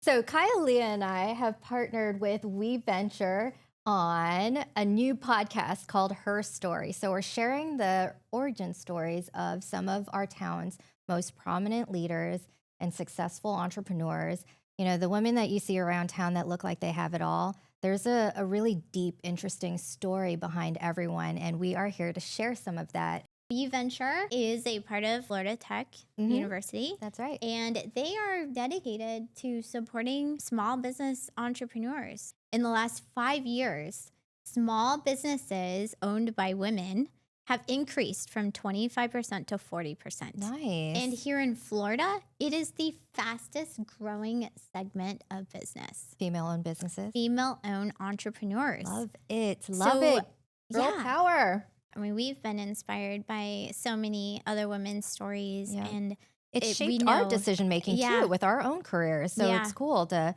So KyAlea and I have partnered with weVENTURE on a new podcast called Her Story. So we're sharing the origin stories of some of our town's most prominent leaders and successful entrepreneurs. You know, the women that you see around town that look like they have it all. There's a really deep, interesting story behind everyone, and we are here to share some of that. weVENTURE is a part of Florida Tech University. That's right. And they are dedicated to supporting small business entrepreneurs. In the last 5 years, small businesses owned by women have increased from 25% to 40%. Nice. And here in Florida, it is the fastest growing segment of business. Female-owned businesses. Female-owned entrepreneurs. Love it. Love it. Girl power. I mean, we've been inspired by so many other women's stories, and It's shaped our decision making too with our own careers. So it's cool to,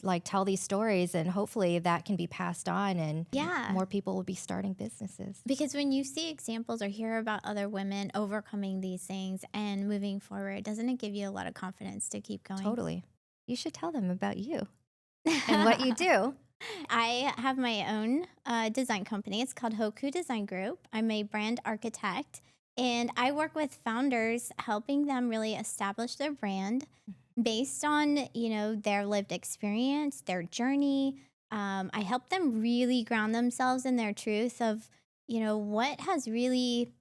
like tell these stories, and hopefully that can be passed on, and more people will be starting businesses. Because when you see examples or hear about other women overcoming these things and moving forward, doesn't it give you a lot of confidence to keep going? Totally. You should tell them about you and what you do. I have my own design company. It's called Coup Design Group. I'm a brand architect, and I work with founders, helping them really establish their brand based on, their lived experience, their journey. I help them really ground themselves in their truth of, what has really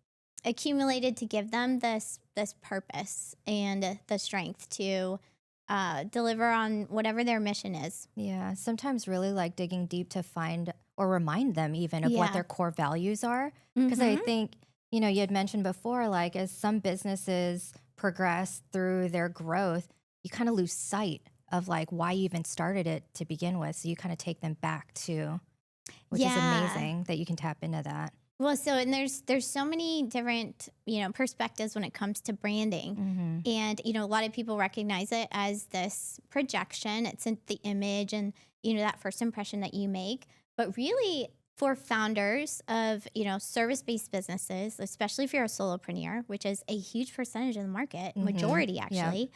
accumulated to give them this purpose and the strength to deliver on whatever their mission is. Yeah, sometimes really like digging deep to find or remind them even of what their core values are. Because I think, you had mentioned before, like as some businesses progress through their growth, you kind of lose sight of like why you even started it to begin with. So you kind of take them back to, which is amazing that you can tap into that. Well, and there's so many different, perspectives when it comes to branding. And, a lot of people recognize it as this projection. It's in the image and, that first impression that you make. But really, for founders of, service-based businesses, especially if you're a solopreneur, which is a huge percentage of the market, majority actually,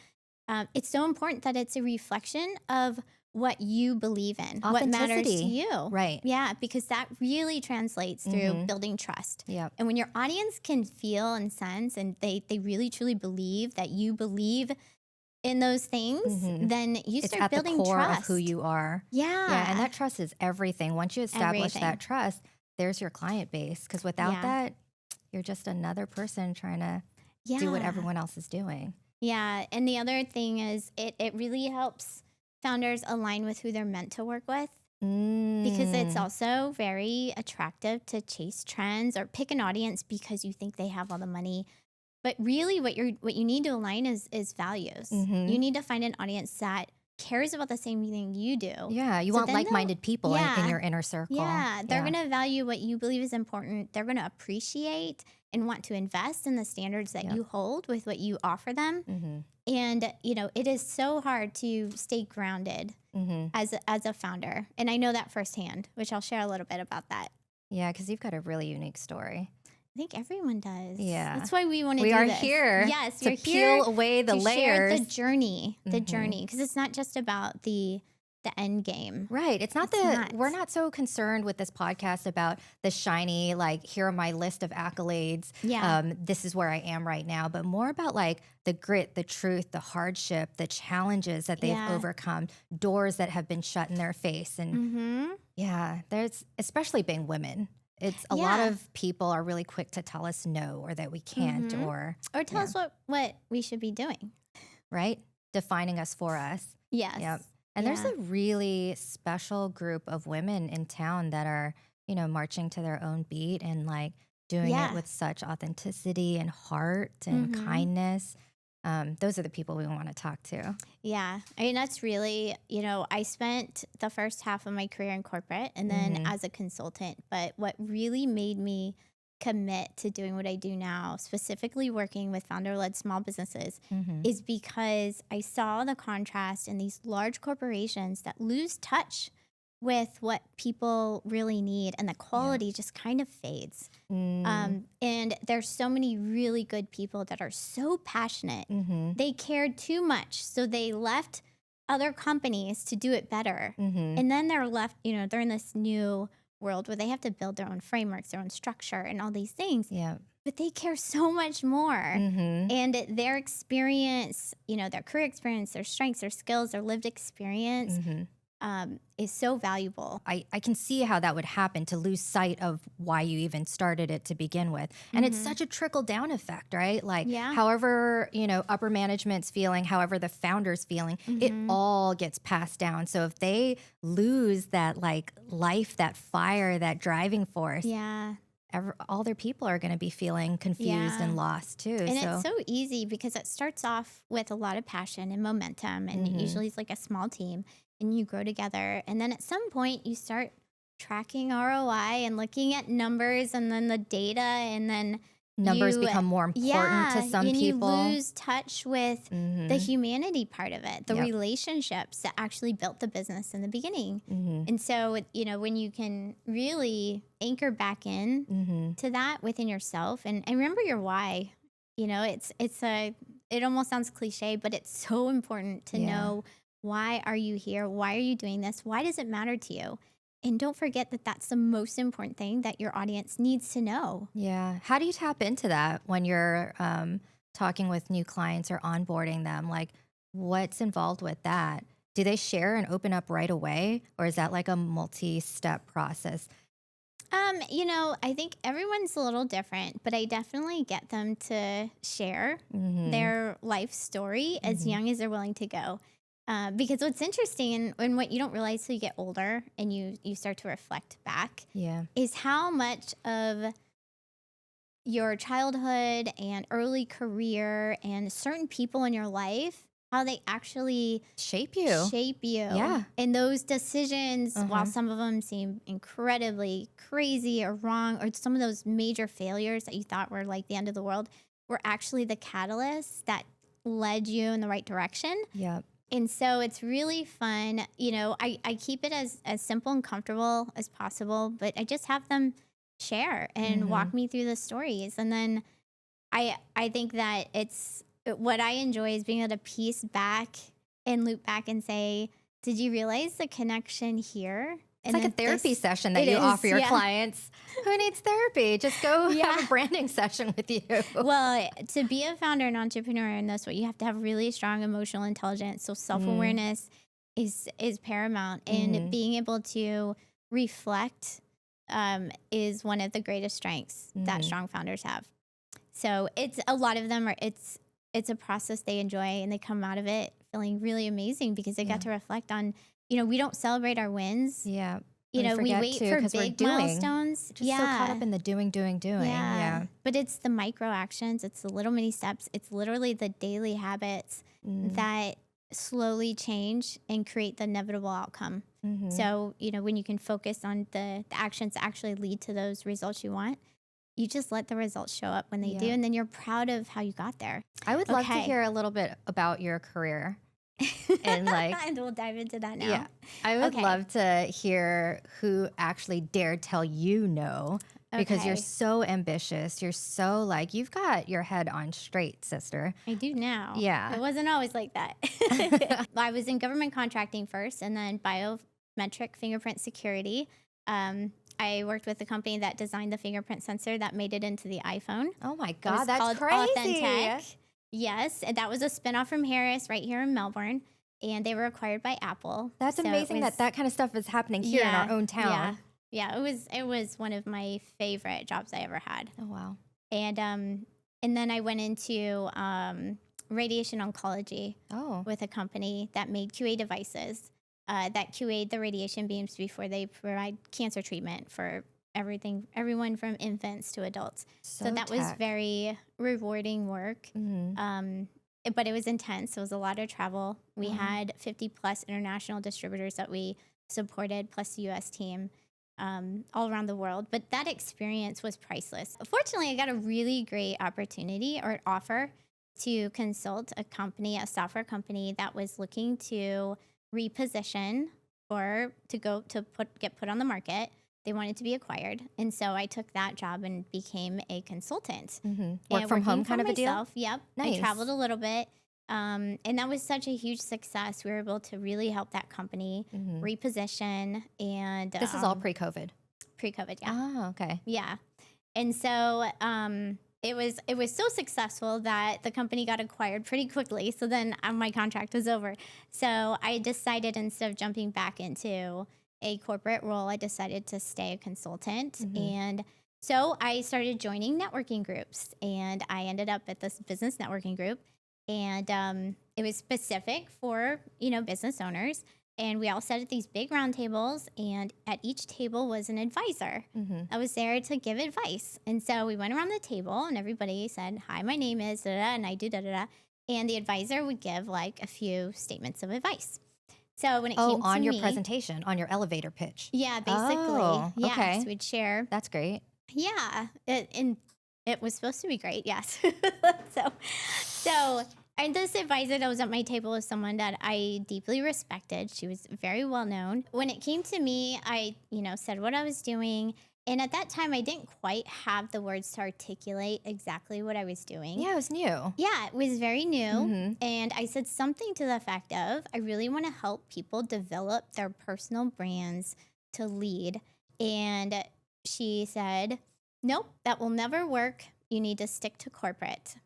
it's so important that it's a reflection of what you believe in, what matters to you. Right. Yeah, because that really translates through building trust. Yep. And when your audience can feel and sense, and they really truly believe that you believe in those things, then you start building at the core trust of who you are. Yeah. And that trust is everything. Once you establish that trust, there's your client base. Because without that, you're just another person trying to do what everyone else is doing. Yeah. And the other thing is it really helps founders align with who they're meant to work with, because it's also very attractive to chase trends or pick an audience because you think they have all the money. But really what you need to align is values. You need to find an audience that cares about the same thing you do. Yeah, you want like-minded people in your inner circle. Yeah, they're going to value what you believe is important. They're going to appreciate and want to invest in the standards that you hold with what you offer them. And, it is so hard to stay grounded as a founder. And I know that firsthand, which I'll share a little bit about that. Yeah, because you've got a really unique story. I think everyone does. Yeah. That's why we want to do this. We this. are here Yes, to peel away the layers. Share the journey, because it's not just about the end game. Right. It's not we're not so concerned with this podcast about the shiny, like, here are my list of accolades. Yeah. This is where I am right now, but more about like the grit, the truth, the hardship, the challenges that they've overcome, doors that have been shut in their face. And there's, especially being women, it's a lot of people are really quick to tell us no, or that we can't, or tell us what we should be doing. Right. Defining us for us. Yes. Yep. And there's a really special group of women in town that are, marching to their own beat and like doing it with such authenticity and heart and kindness. Those are the people we want to talk to. Yeah. I mean, that's really, I spent the first half of my career in corporate and then as a consultant. But what really made me commit to doing what I do now, specifically working with founder-led small businesses, is because I saw the contrast in these large corporations that lose touch with what people really need, and the quality just kind of fades. And there's so many really good people that are so passionate. They cared too much, so they left other companies to do it better. And then they're left, they're in this new world where they have to build their own frameworks, their own structure, and all these things. Yeah. But they care so much more. And their experience, their career experience, their strengths, their skills, their lived experience is so valuable. I can see how that would happen, to lose sight of why you even started it to begin with. And it's such a trickle down effect, right? Like however, upper management's feeling, however the founder's feeling, it all gets passed down. So if they lose that like life, that fire, that driving force, all their people are going to be feeling confused and lost too. And it's so easy because it starts off with a lot of passion and momentum, and usually it's like a small team, and you grow together. And then at some point you start tracking ROI and looking at numbers, and then the data, and then numbers become more important to some people. You lose touch with the humanity part of it, the relationships that actually built the business in the beginning. And so, when you can really anchor back in to that within yourself and remember your why, it almost sounds cliche, but it's so important to know, why are you here? Why are you doing this? Why does it matter to you? And don't forget that that's the most important thing that your audience needs to know. Yeah. How do you tap into that when you're talking with new clients or onboarding them? Like, what's involved with that? Do they share and open up right away? Or is that like a multi-step process? I think everyone's a little different, but I definitely get them to share their life story as young as they're willing to go. Because what's interesting and what you don't realize till you get older and you start to reflect back is how much of your childhood and early career and certain people in your life, how they actually shape you. Yeah. And those decisions, while some of them seem incredibly crazy or wrong, or some of those major failures that you thought were like the end of the world, were actually the catalysts that led you in the right direction. Yep. And so it's really fun. I keep it as simple and comfortable as possible, but I just have them share and walk me through the stories. And then I think that what I enjoy is being able to piece back and loop back and say, did you realize the connection here? It's like a therapy session that you offer your clients. Who needs therapy? Just go have a branding session with you. Well, to be a founder and entrepreneur in this way, you have to have really strong emotional intelligence. So self-awareness is paramount. And being able to reflect is one of the greatest strengths that strong founders have. So it's a lot of them it's a process they enjoy, and they come out of it feeling really amazing because they got to reflect on, we don't celebrate our wins. Yeah. We wait for big milestones. Just so caught up in the doing. Yeah. But it's the micro actions. It's the little mini steps. It's literally the daily habits that slowly change and create the inevitable outcome. So, when you can focus on the actions that actually lead to those results you want, you just let the results show up when they do. And then you're proud of how you got there. I would love to hear a little bit about your career. And and we'll dive into that now. Yeah, I would love to hear who actually dared tell you no, because you're so ambitious. You're so you've got your head on straight, sister. I do now. Yeah. It wasn't always like that. I was in government contracting first, and then biometric fingerprint security. I worked with the company that designed the fingerprint sensor that made it into the iPhone. Oh my God, that's called crazy. Authentic. Yes, and that was a spinoff from Harris right here in Melbourne, and they were acquired by Apple. That's amazing that kind of stuff is happening here in our own town. Yeah, it was one of my favorite jobs I ever had. Oh wow. And then I went into radiation oncology with a company that made QA devices that QA'd the radiation beams before they provide cancer treatment for everyone from infants to adults. So that was very rewarding work. But it was intense. It was a lot of travel. We had 50 plus international distributors that we supported, plus the US team all around the world. But that experience was priceless. Fortunately, I got a really great opportunity or offer to consult a software company that was looking to reposition get put on the market. They wanted to be acquired. And so I took that job and became a consultant. Work from home kind of a deal? Yep. Nice. I traveled a little bit. And that was such a huge success. We were able to really help that company reposition. And This is all pre-COVID. pre-COVID, yeah. Oh, okay. Yeah. And so it was so successful that the company got acquired pretty quickly. So then my contract was over. So I decided, instead of jumping back into a corporate role, I decided to stay a consultant. And so I started joining networking groups, and I ended up at this business networking group. And it was specific for, business owners. And we all sat at these big round tables, and at each table was an advisor. I was there to give advice. And so we went around the table, and everybody said, "Hi, my name is da da," and I do da da da. And the advisor would give like a few statements of advice. So when it came to on your me, presentation, on your elevator pitch. yeah, basically, Oh, yeah. okay. So we'd share, That's great. yeah, and it was supposed to be great, yes. so, and this advisor that was at my table was someone that I deeply respected. She was very well known. When it came to me, I, said what I was doing. And at that time, I didn't quite have the words to articulate exactly what I was doing. Yeah, it was new. Yeah, it was very new. And I said something to the effect of, I really want to help people develop their personal brands to lead. And she said, "Nope, that will never work. You need to stick to corporate.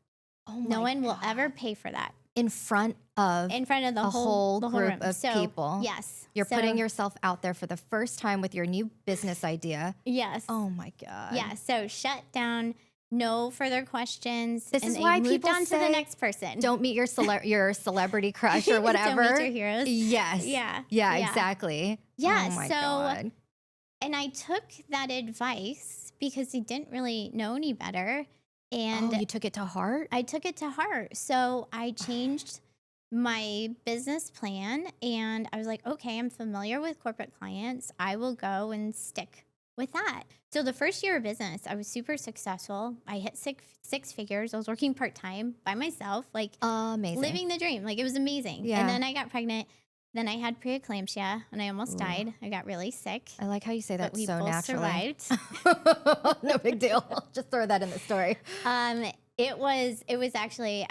Oh No my one will God. ever pay for that." In front of In front of the a whole whole group room. of So, people. Yes. You're So, putting yourself out there for the first time with your new business idea. Yes. Oh my God. Yeah. So shut down. No further questions. This and is they why moved people on to the say next person. Don't meet your your celebrity crush or whatever. Don't meet your heroes. Yes. Yeah. Yeah, exactly. Yeah. Oh my So, God. and I took that advice because he didn't really know any better. And Oh, you took it to heart? I took it to heart. So I changed my business plan, and I was like, okay, I'm familiar with corporate clients. I will go and stick with that. So the first year of business, I was super successful. I hit six figures. I was working part-time by myself, like Amazing. living the dream. Like, it was amazing. Yeah. And then I got pregnant. Then I had preeclampsia, and I almost died. I got really sick. I like how you say that But we so both naturally. survived. No big deal. Just throw that in the story. It was actually,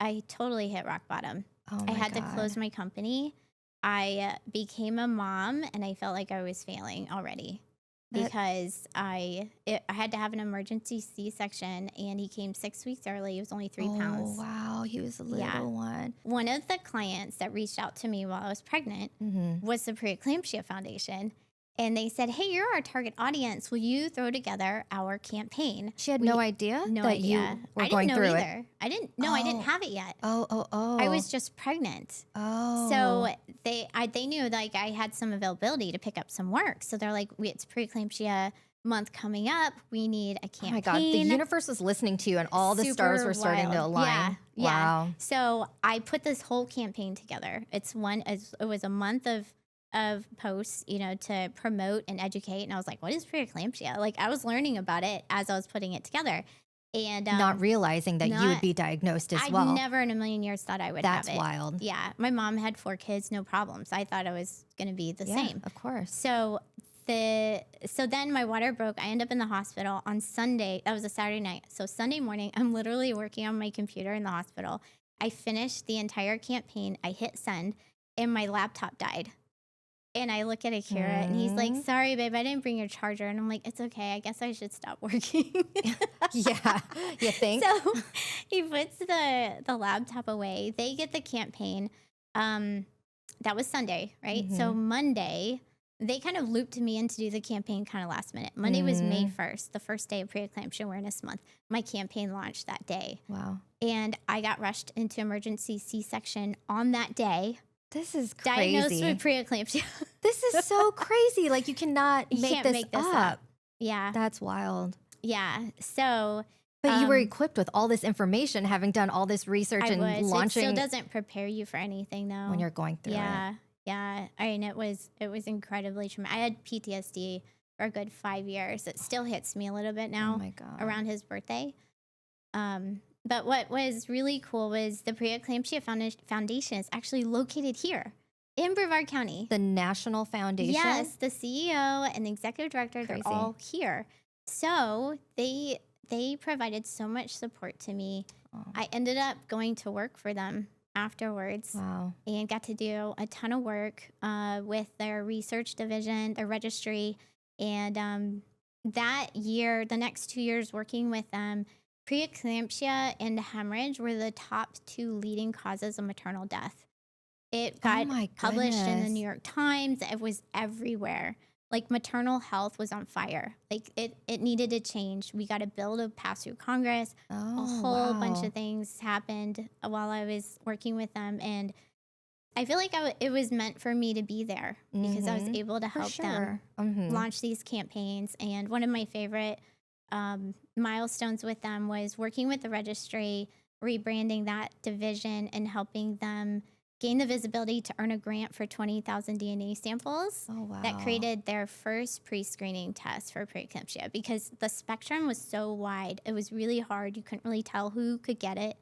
I totally hit rock bottom. Oh I my had to God. close my company. I became a mom, and I felt like I was failing already because I had to have an emergency C-section, and he came 6 weeks early. He was only 3 pounds. Oh, wow. He was a little one. One of the clients that reached out to me while I was pregnant was the Preeclampsia Foundation. And they said, "Hey, you're our target audience. Will you throw together our campaign?" She had no idea No that idea. you were I going didn't know through it. either. I didn't Oh. have it yet. Oh. I was just pregnant. Oh. So they knew, like, I had some availability to pick up some work. So they're like, "It's Preeclampsia month coming up. We need a Oh campaign." my God. The universe was listening to you, and all the stars Super were starting to wild. align. Yeah. Wow. So I put this whole campaign together. It was a month of posts, to promote and educate. And I was like, "What is preeclampsia?" Like, I was learning about it as I was putting it together. And Not realizing that you would be diagnosed as I well. never in a million years thought I would That's have it. wild. Yeah. My mom had 4 kids, no problems. I thought I was going to be the Yeah, same. of course. So then my water broke. I ended up in the hospital on Sunday. That was a Saturday night. So Sunday morning, I'm literally working on my computer in the hospital. I finished the entire campaign. I hit send, and my laptop died. And I look at Akira, and he's like, "Sorry, babe, I didn't bring your charger." And I'm like, "It's okay. I guess I should stop working." Yeah. You think? So he puts the laptop away. They get the campaign. That was Sunday, right? So Monday, they kind of looped me in to do the campaign kind of last minute. Monday was May 1st, the first day of Preeclampsia Awareness Month. My campaign launched that day. Wow. And I got rushed into emergency C-section on that day. This is Diagnosed crazy. with preeclampsia. This is so crazy. Like, you cannot You make can't this make this up. up. Yeah. That's wild. Yeah. So But you were equipped with all this information, having done all this research I and was. It launching still doesn't prepare you for anything, though. when you're going through it. Yeah. I mean, it was incredibly traumatic. I had PTSD for a good 5 years. It still hits me a little bit now Oh my God. around his birthday. But what was really cool was the Preeclampsia Foundation is actually located here in Brevard County. The National Foundation? Yes, the CEO and the executive director, Crazy. they're all here. So they provided so much support to me. Oh. I ended up going to work for them afterwards Wow. and got to do a ton of work with their research division, their registry. And that year, the next 2 years working with them, preeclampsia and hemorrhage were the top 2 leading causes of maternal death. It Oh got my published in the New goodness. York Times. It was everywhere. Like maternal health was on fire. Like it needed to change. We got a bill to pass through Congress. A Oh, whole bunch wow. of things happened while I was working with them. And I feel like it was meant for me to be there because I was Mm-hmm. able to For help them sure. Mm-hmm. launch these campaigns. And one of my favorite milestones with them was working with the registry, rebranding that division, and helping them gain the visibility to earn a grant for 20,000 DNA samples Oh, that wow. created their first pre-screening test for preeclampsia because the spectrum was so wide. It was really hard. You couldn't really tell who could get it.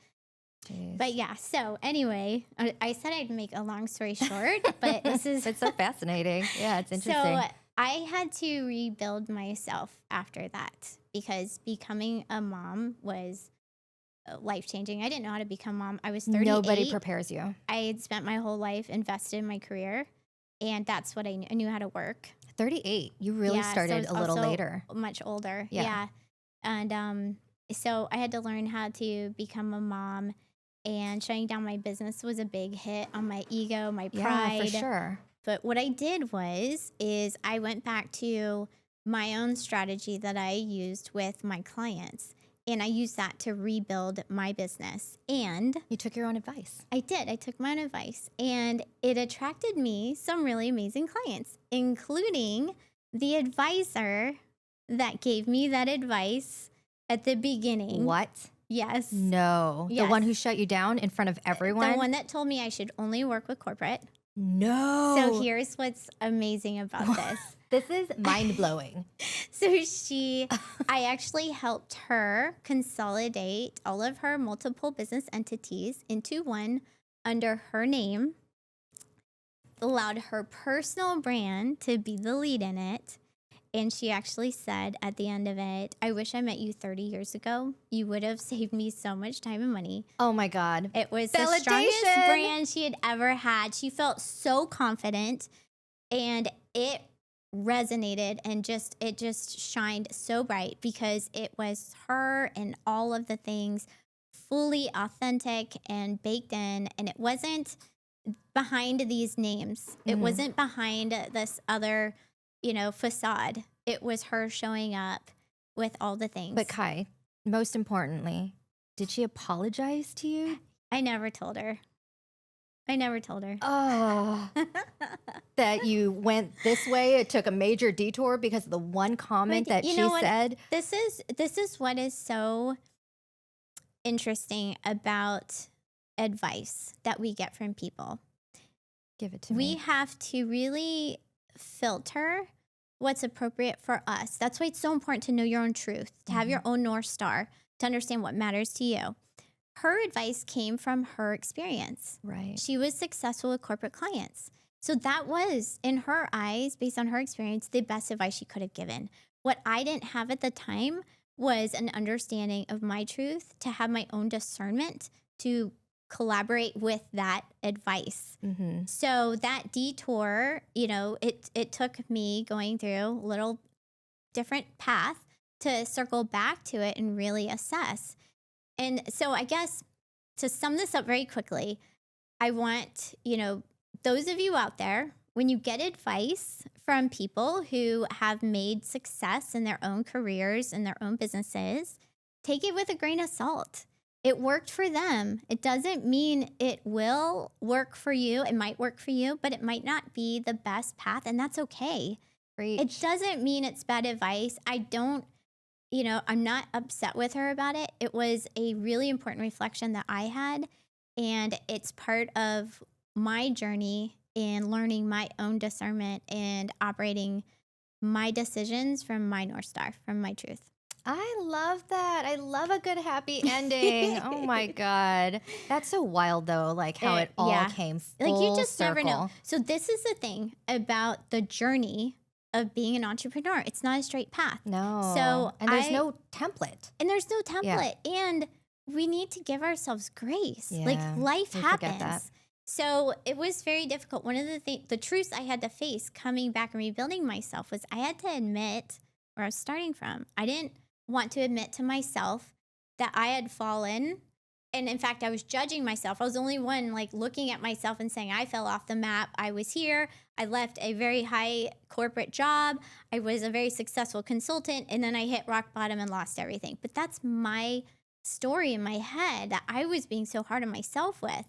But Jeez. yeah, so anyway, I said I'd make a long story short, but this is It's so fascinating. Yeah, it's so interesting. I had to rebuild myself after that because becoming a mom was life changing. I didn't know how to become mom. I was Nobody 38. prepares you. I had spent my whole life invested in my career, and that's what I knew. I knew how to work. 38. You really Yeah, so I started was a little also later. much older. Yeah. Yeah. And so I had to learn how to become a mom, and shutting down my business was a big hit on my ego, my Yeah, for pride. sure. But what I did is I went back to my own strategy that I used with my clients, and I used that to rebuild my business. And You took your own advice. I did. I took my own advice, and it attracted me some really amazing clients, including the advisor that gave me that advice at the beginning. What? Yes. No. The one who Yes. shut you down in front of The everyone? one that told me I should only work with corporate. So No. here's what's amazing about this. This is mind blowing. So I actually helped her consolidate all of her multiple business entities into one under her name, allowed her personal brand to be the lead in it. And she actually said at the end of it, I wish I met you 30 years ago. You would have saved me so much time and money. Oh my God. It was the strongest Validation. brand she had ever had. She felt so confident, and it resonated, and it just shined so bright because it was her and all of the things fully authentic and baked in, and it wasn't behind these names. It Mhm. wasn't behind this other, facade. It was her showing up with all the things. But Kai, most importantly, did she apologize to you? I never told her. Oh, that you went this way. It took a major detour because of the one comment But that you she know what? said. This is what is so interesting about advice that we get from people. Give it to We me. have to really filter what's appropriate for us. That's why it's so important to know your own truth, to have your own North Star, to understand what matters to you. Her advice came from her experience. Right. She was successful with corporate clients. So that was, in her eyes, based on her experience, the best advice she could have given. What I didn't have at the time was an understanding of my truth, to have my own discernment, to collaborate with that advice. Mm-hmm. So that detour, it took me going through a little different path to circle back to it and really assess. And so I guess to sum this up very quickly, I want, those of you out there, when you get advice from people who have made success in their own careers and their own businesses, take it with a grain of salt. It worked for them. It doesn't mean it will work for you. It might work for you, but it might not be the best path, and that's okay. Preach. It doesn't mean it's bad advice. I'm not upset with her about it. It was a really important reflection that I had, and it's part of my journey in learning my own discernment and operating my decisions from my North Star, from my truth. I love that. I love a good happy ending. Oh my God. That's so wild though, like how it all Yeah. came Like you full just never know. circle. So this is the thing about the journey of being an entrepreneur. It's not a straight path. No. So and there's no template. And there's no template. And we need to give ourselves grace. Like Yeah, life we forget that. happens. So it was very difficult. One of the truths I had to face coming back and rebuilding myself was I had to admit where I was starting from. I didn't want to admit to myself that I had fallen. And in fact, I was judging myself. I was the only one like looking at myself and saying, I fell off the map. I was here. I left a very high corporate job. I was a very successful consultant. And then I hit rock bottom and lost everything. But that's my story in my head that I was being so hard on myself with.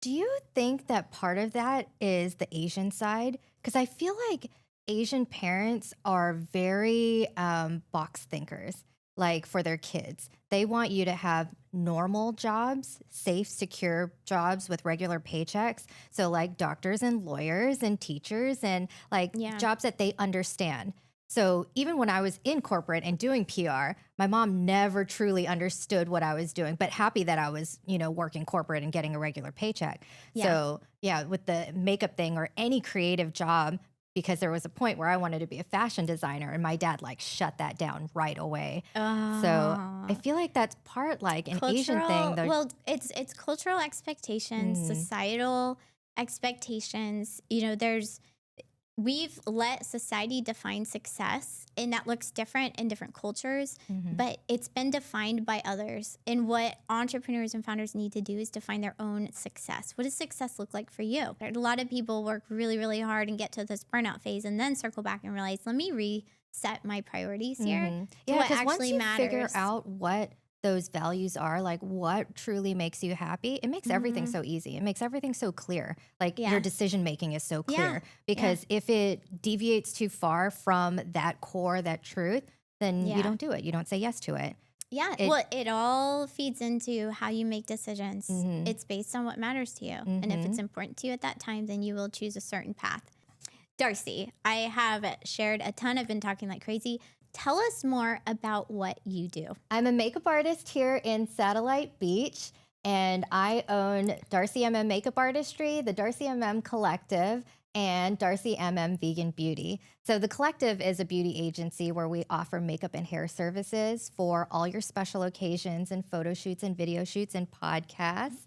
Do you think that part of that is the Asian side? Because I feel like Asian parents are very box thinkers, like for their kids. They want you to have normal jobs, safe, secure jobs with regular paychecks. So, like doctors and lawyers and teachers and like Yeah. jobs that they understand. So, even when I was in corporate and doing PR, my mom never truly understood what I was doing, but happy that I was, working corporate and getting a regular paycheck. Yeah. So, yeah, with the makeup thing or any creative job, because there was a point where I wanted to be a fashion designer and my dad like shut that down right away. So I feel like that's part like an Asian thing. Well, it's cultural expectations, societal expectations. We've let society define success, and that looks different in different cultures, but it's been defined by others. And what entrepreneurs and founders need to do is define their own success. What does success look like for you? A lot of people work really, really hard and get to this burnout phase and then circle back and realize, let me reset my priorities here. Yeah, What because once actually you matters. figure out what those values are, like what truly makes you happy, it makes everything so easy. It makes everything so clear. Like your decision making is so clear. Because if it deviates too far from that core, that truth, then you don't do it. You don't say yes to it. Yeah, it all feeds into how you make decisions. It's based on what matters to you. And if it's important to you at that time, then you will choose a certain path. Darcy, I have shared a ton. I've been talking like crazy. Tell us more about what you do. I'm a makeup artist here in Satellite Beach, and I own Darcy Makeup Artistry, the Darcy Collective, and Darcy Vegan Beauty. So the Collective is a beauty agency where we offer makeup and hair services for all your special occasions and photo shoots and video shoots and podcasts.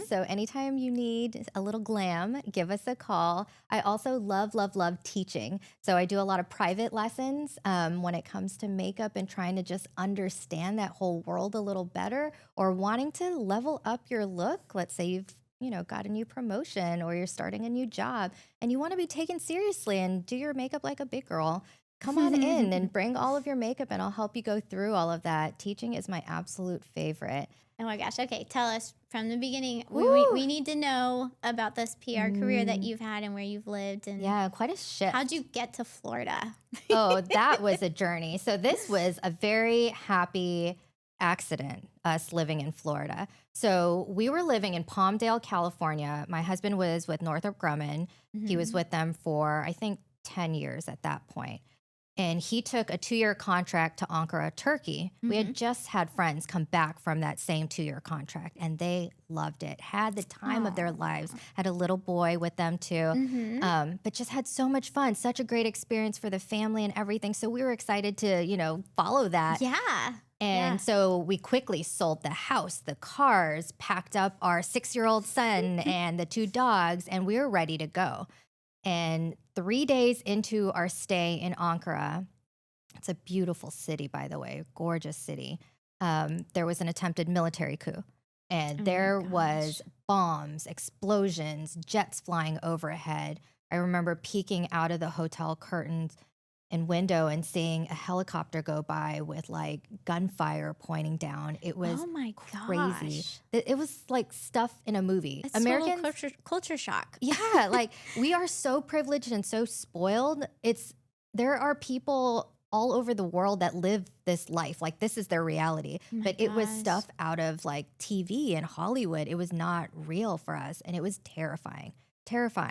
So anytime you need a little glam, give us a call. I also love, love, love teaching. So I do a lot of private lessons when it comes to makeup and trying to just understand that whole world a little better, or wanting to level up your look. Let's say you've got a new promotion or you're starting a new job and you want to be taken seriously and do your makeup like a big girl. Come on in and bring all of your makeup and I'll help you go through all of that. Teaching is my absolute favorite. Oh my gosh. Okay. Tell us from the beginning. We need to know about this PR career that you've had and where you've lived. And yeah, quite a shift. how'd you get to Florida? Oh, that was a journey. So this was a very happy accident, us living in Florida. So we were living in Palmdale, California. My husband was with Northrop Grumman. He was with them for, I think, 10 years at that point. And he took a 2-year contract to Ankara, Turkey. We had just had friends come back from that same 2-year contract, and they loved it, had the time of their lives, had a little boy with them too, but just had so much fun, such a great experience for the family and everything. So we were excited to, follow that. Yeah. And so we quickly sold the house, the cars, packed up our 6-year-old son and the 2 dogs, and we were ready to go. And 3 days into our stay in Ankara, it's a beautiful city, by the way, gorgeous city. There was an attempted military coup. And there was bombs, explosions, jets flying overhead. I remember peeking out of the hotel curtains and window and seeing a helicopter go by with like gunfire pointing down. It was crazy. It was like stuff in a movie. It's total culture shock. Yeah, like we are so privileged and so spoiled. There are people all over the world that live this life. Like this is their reality. But it was stuff out of like TV and Hollywood. It was not real for us. And it was terrifying.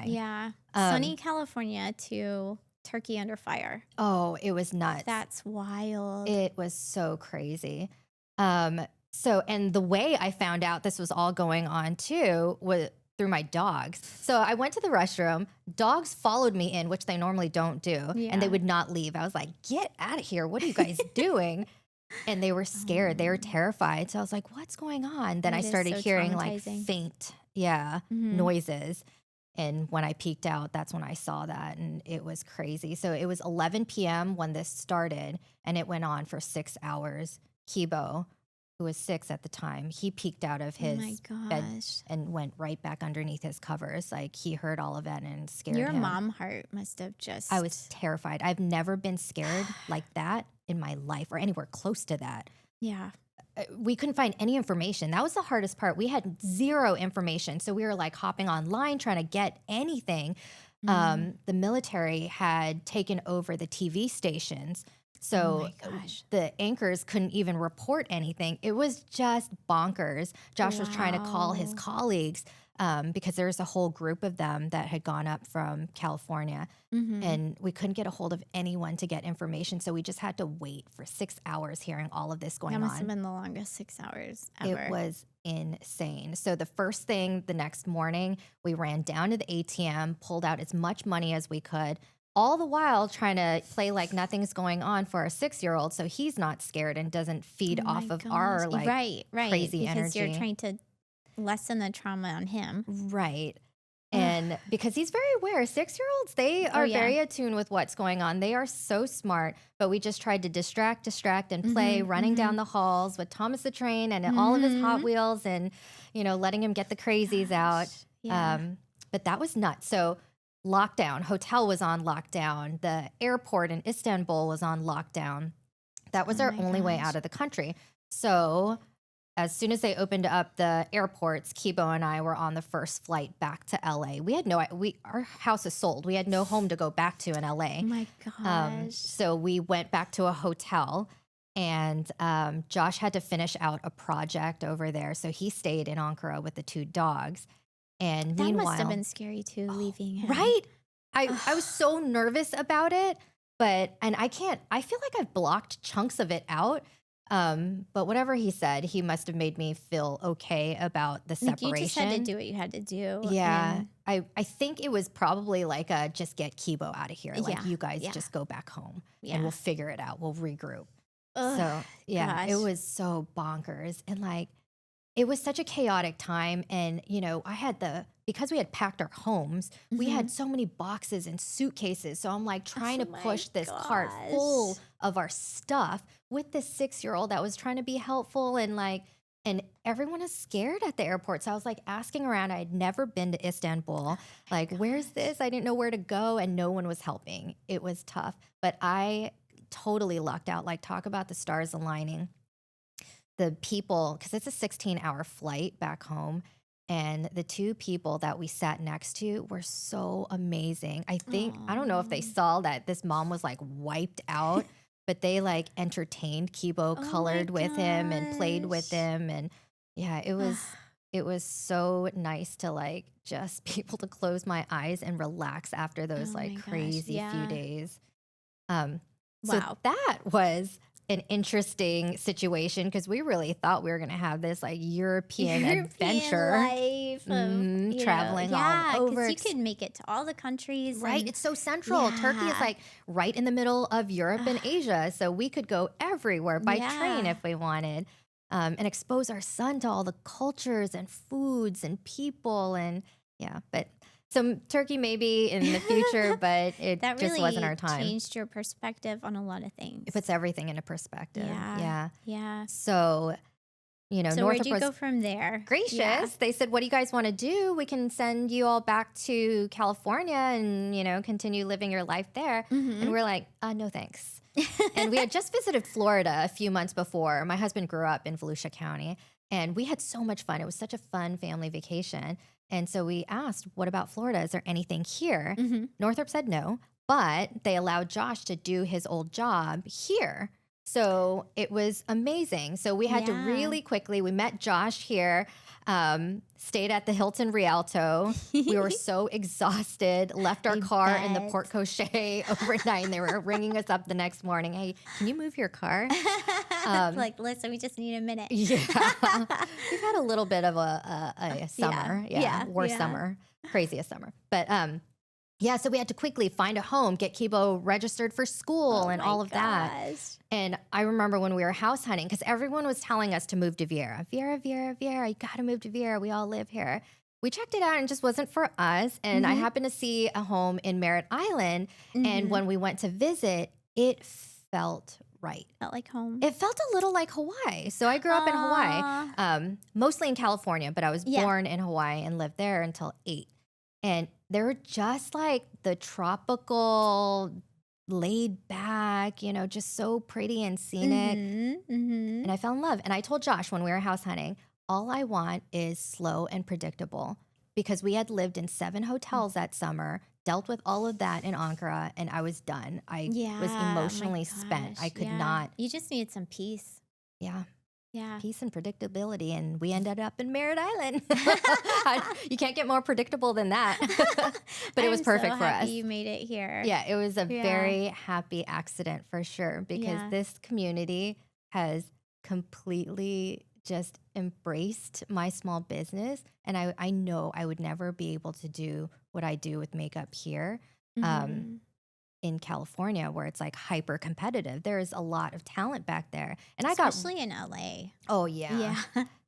Yeah. Sunny California to Turkey under fire. Oh, it was nuts. That's wild. It was so crazy. And the way I found out this was all going on too was through my dogs. So I went to the restroom. Dogs followed me in, which they normally don't do, and they would not leave. I was like, "Get out of here! What are you guys doing?" and they were scared. They were terrified. So I was like, what's going on? Then I That is started so hearing like traumatizing. faint, Mhm. noises. And when I peeked out, that's when I saw that. And it was crazy. So it was 11 p.m. when this started, and it went on for 6 hours. Kibo, who was 6 at the time, he peeked out of Oh my his bed gosh. and went right back underneath his covers. Like, he heard all of that and scared Your him. mom heart must have just. I was terrified. I've never been scared like that in my life or anywhere close to that. Yeah. We couldn't find any information. That was the hardest part. We had zero information. So we were like hopping online trying to get anything. Mhm. The military had taken over the TV stations. So Oh my gosh. the anchors couldn't even report anything. It was just bonkers. Josh was trying to call his Wow. colleagues because there was a whole group of them that had gone up from California. Mhm. And we couldn't get a hold of anyone to get information. So we just had to wait for 6 hours hearing all of this That going must have on. been the longest 6 hours It ever. was insane. So the first thing the next morning, we ran down to the ATM, pulled out as much money as we could, all the while trying to play like nothing's going on for our 6-year-old so he's not scared and doesn't feed Oh off my of our gosh. like Right. crazy Because you're energy. trying to lessen the trauma on him. Right. Ugh. And because he's very aware, 6-year-olds, they Oh are yeah. very attuned with what's going on. They are so smart, but we just tried to distract, and play, Mhm. running down Mhm. the halls with Thomas the Train and all of his Hot Mhm. Wheels and, letting him get the crazies out. Gosh. Yeah. But that was nuts. So lockdown, hotel was on lockdown. The airport in Istanbul was on lockdown. That was Oh our my only way gosh. out of the country. So as soon as they opened up the airports, Kibo and I were on the first flight back to LA. We had our house is sold. We had no home to go back to in Oh LA. my gosh. So we went back to a hotel, and Josh had to finish out a project over there. So he stayed in Ankara with the 2 dogs. And That must have meanwhile, been scary too, leaving him. right? I was Ugh. so nervous about it, and I feel like I've blocked chunks of it out. But whatever he said, he must have made me feel okay about the Like you just had to separation. do what you had to do. Yeah. And I think it was probably like just get Kibo out of here. Like, yeah. you guys Yeah. just go back home and Yeah. we'll figure it out. We'll regroup. Ugh. So yeah, it Gosh. was so bonkers. And like, it was such a chaotic time. And, because we had packed our homes, we Mhm. had so many boxes and suitcases. So I'm like trying Oh to my push this cart full gosh. of our stuff with this 6-year-old that was trying to be helpful. And everyone is scared at the airport. So I was like asking around. I had never been to Istanbul. Like, where's Gosh. this? I didn't know where to go, and no one was helping. It was tough. But I totally lucked out. Like, talk about the stars aligning. The people, because it's a 16-hour flight back home, and the 2 people that we sat next to were so amazing. I don't know if they Aw. saw that this mom was like wiped out, but they like entertained Kibo, Oh my colored with him and played with gosh. him. And yeah, it was so nice to like just be able to close my eyes and relax after those Oh like my gosh. crazy few Yeah. days. So Wow. that was an interesting situation because we really thought we were going to have this like European European adventure, life of, traveling all yeah, over. because you could make it to all the countries. Right. And It's so central. Turkey is yeah. like right in the middle of Europe and Ugh. Asia. So we could go everywhere by train Yeah. if we wanted, and expose our son to all the cultures and foods and people. And yeah, but some Turkey maybe in the future, but it That just wasn't our really time. changed your perspective on a lot of It things. puts everything into perspective. Yeah. Yeah. Yeah. So, So where'd Northrop you was go from there? gracious. Yeah. They said, what do you guys want to do? We can send you all back to California and, continue living your life there. And Mm-hmm. we're like, no, thanks. And we had just visited Florida a few months before. My husband grew up in Volusia County, and we had so much fun. It was such a fun family vacation. And so we asked, what about Florida? Is there anything here? Mm-hmm. Northrop said no, but they allowed Josh to do his old job here. So it was amazing. So we had to Yeah. really quickly, we met Josh here, stayed at the Hilton Rialto. We were so exhausted, left our I car in the bet. Port Cochet overnight, and they were ringing us up the next morning. Hey, can you move your car? Like, listen, we just need a minute. Yeah. We've had a little bit of a summer. Yeah. Worst Yeah. summer, craziest summer. But Yeah, so we had to quickly find a home, get Kibo registered for school and all of that. And I remember when we were house hunting, because everyone was telling us to move to Viera. Viera, you gotta move to Viera. We all live here. We checked it out and it just wasn't for us. And I happened to see a home in Merritt Island. And when we went to visit, it felt right. Felt like home. It felt a little like Hawaii. So I grew up in Hawaii, mostly in California, but I was born in Hawaii and lived there until 8. And they were just like the tropical, laid back, you know, just so pretty and scenic. And I fell in love. And I told Josh when we were house hunting, all I want is slow and predictable, because we had lived in 7 hotels that summer, dealt with all of that in Ankara, and I was done. I was emotionally spent. I could not. You just needed some peace. Yeah. Yeah. Peace and predictability, and we ended up in Merritt Island. You can't get more predictable than that. But it was perfect for us. You made it here. Yeah, it was a very happy accident for sure, because this community has completely just embraced my small business, and I know I would never be able to do what I do with makeup here. In California, where it's like hyper competitive. There's a lot of talent back there. And especially in LA. Oh, yeah.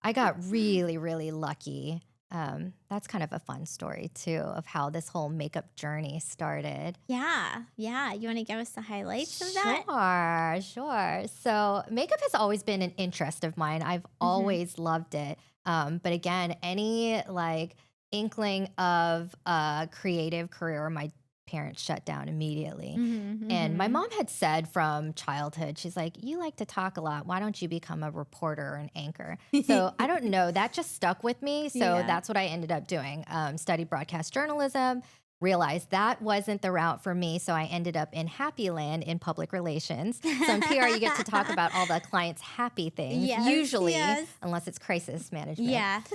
I got really, really lucky. That's kind of a fun story, too, of how this whole makeup journey started. Yeah. You want to give us the highlights of that? Sure. So makeup has always been an interest of mine. I've always loved it. But again, any like inkling of a creative career, my parents shut down immediately. And my mom had said from childhood, she's like, you like to talk a lot. Why don't you become a reporter or an anchor? So I don't know. That just stuck with me. So that's what I ended up doing. Studied broadcast journalism, realized that wasn't the route for me. So I ended up in Happy Land in public relations. So in PR, you get to talk about all the clients' happy things, usually, unless it's crisis management.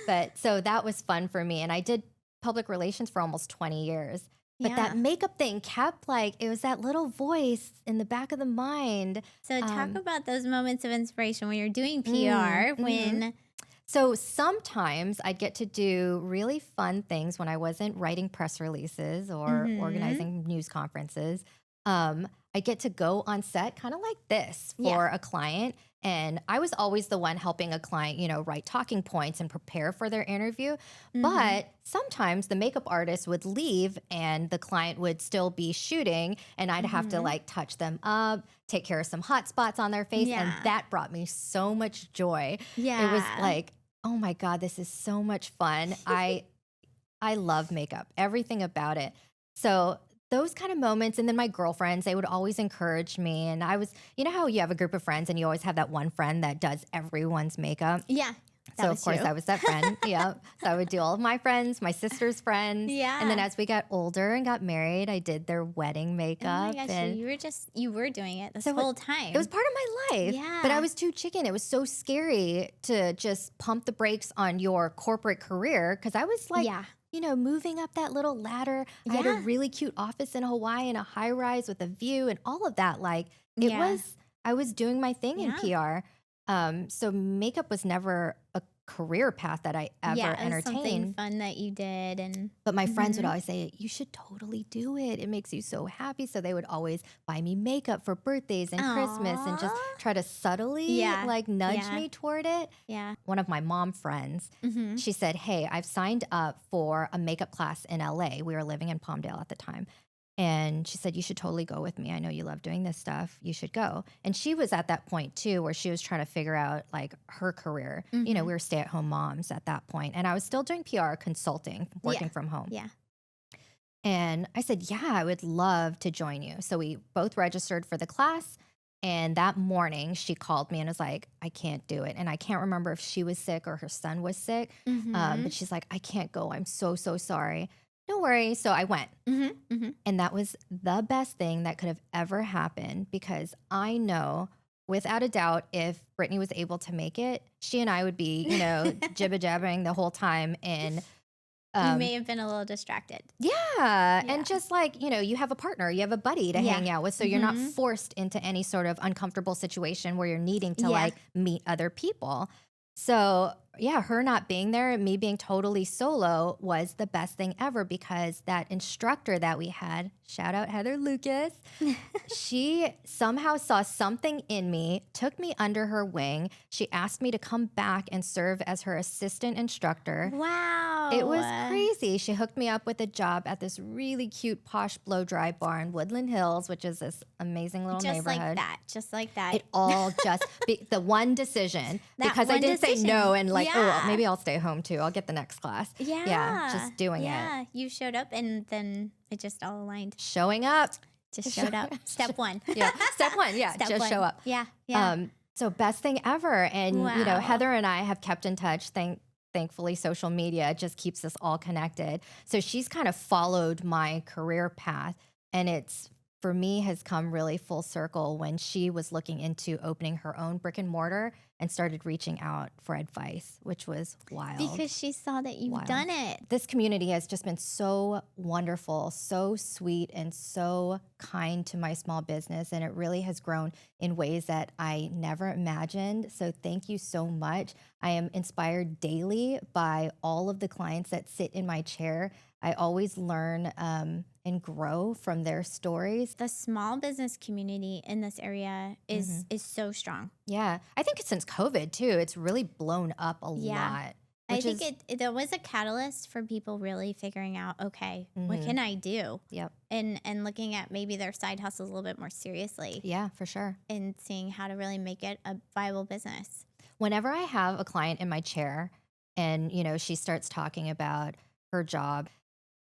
But so that was fun for me. And I did public relations for almost 20 years. But that makeup thing kept it was that little voice in the back of the mind. So talk about those moments of inspiration when you're doing PR, So sometimes I'd get to do really fun things when I wasn't writing press releases or organizing news conferences. I get to go on set kind of like this for a client. And I was always the one helping a client, you know, write talking points and prepare for their interview. But sometimes the makeup artist would leave and the client would still be shooting, and I'd have to touch them up, take care of some hot spots on their face. And that brought me so much joy. It was like, oh my God, this is so much fun. I love makeup, everything about it. So those kind of moments. And then my girlfriends, they would always encourage me. And I was, you know how you have a group of friends and you always have that one friend that does everyone's makeup? Yeah. So of course I was that friend. So I would do all of my friends, my sister's friends. And then as we got older and got married, I did their wedding makeup. Oh my gosh, and you were doing it this whole time. It was part of my life. But I was too chicken. It was so scary to just pump the brakes on your corporate career, because I was like, you know, moving up that little ladder. I had a really cute office in Hawaii and a high rise with a view and all of that. I was doing my thing in PR. So makeup was never a career path that I ever entertained. Something fun that you did. But my friends would always say, you should totally do it. It makes you so happy. So they would always buy me makeup for birthdays and Christmas and just try to subtly nudge me toward it. One of my mom friends, she said, hey, I've signed up for a makeup class in LA. We were living in Palmdale at the time. And she said, you should totally go with me. I know you love doing this stuff. You should go. And she was at that point too, where she was trying to figure out her career. You know, we were stay-at-home moms at that point. And I was still doing PR consulting, working from home. And I said, yeah, I would love to join you. So we both registered for the class. And that morning she called me and was like, I can't do it. And I can't remember if she was sick or her son was sick. But she's like, I can't go. I'm so sorry. No worries. So I went. And that was the best thing that could have ever happened, because I know without a doubt, if Brittany was able to make it, she and I would be, you know, jibber-jabbering the whole time. And you may have been a little distracted. And just you know, you have a partner, you have a buddy to hang out with. So you're not forced into any sort of uncomfortable situation where you're needing to meet other people. So yeah, her not being there and me being totally solo was the best thing ever, because that instructor that we had, shout out Heather Lucas, she somehow saw something in me, took me under her wing. She asked me to come back and serve as her assistant instructor. Wow. It was crazy. She hooked me up with a job at this really cute, posh blow dry bar in Woodland Hills, which is this amazing little Just neighborhood. just like that. It all just the one decision, That because I one didn't say decision. no and like, oh, well, Yeah. maybe I'll stay home too. I'll get the next class. Yeah. Just doing it. Yeah, you showed up and then it just all aligned. Showing up. Just showed up. Step one. Yeah. Step one. Yeah. Step just one. show up. Yeah. Yeah. So best thing ever. And, Wow. Heather and I have kept in touch. Thankfully, social media just keeps us all connected. So she's kind of followed my career path. And it's, for me, has come really full circle when she was looking into opening her own brick and mortar and started reaching out for advice, which was wild. Because she saw that you've done it. This community has just been so wonderful, so sweet, and so kind to my small business. And it really has grown in ways that I never imagined. So thank you so much. I am inspired daily by all of the clients that sit in my chair. I always learn and grow from their stories. The small business community in this area is so strong. Yeah. I think since COVID too, it's really blown up a lot. I think there was a catalyst for people really figuring out, okay, what can I do? Yep. And looking at maybe their side hustles a little bit more seriously. Yeah, for sure. And seeing how to really make it a viable business. Whenever I have a client in my chair and, she starts talking about her job,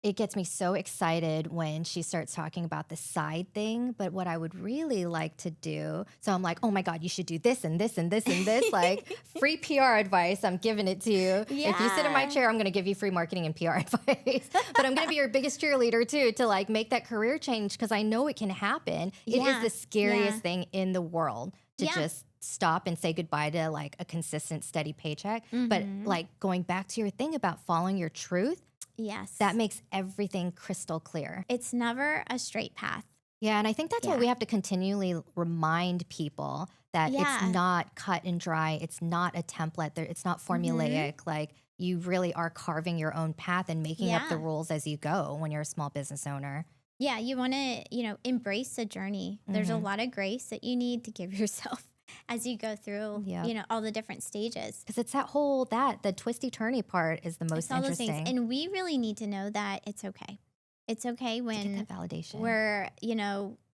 it gets me so excited when she starts talking about the side thing. But what I would really like to do, so I'm like, oh my God, you should do this and this and this and this, like free PR advice. I'm giving it to you. Yeah. If you sit in my chair, I'm going to give you free marketing and PR advice. But I'm going to be your biggest cheerleader too, to like make that career change, because I know it can happen. It is the scariest thing in the world to just stop and say goodbye to like a consistent, steady paycheck. But like going back to your thing about following your truth, Yes. that makes everything crystal clear. It's never a straight path. Yeah, and I think that's what we have to continually remind people, that it's not cut and dry. It's not a template. It's not formulaic. Like, you really are carving your own path and making up the rules as you go when you're a small business owner. Yeah, you want to, embrace the journey. There's a lot of grace that you need to give yourself as you go through, all the different stages. Because it's the twisty-turny part is the most all those interesting. things. And we really need to know that it's okay. It's okay when to get that validation. we're,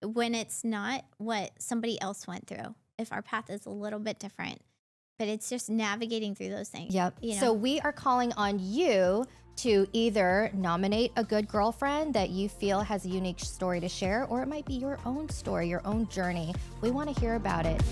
when it's not what somebody else went through, if our path is a little bit different. But it's just navigating through those things. Yep. So we are calling on you to either nominate a good girlfriend that you feel has a unique story to share, or it might be your own story, your own journey. We want to hear about it.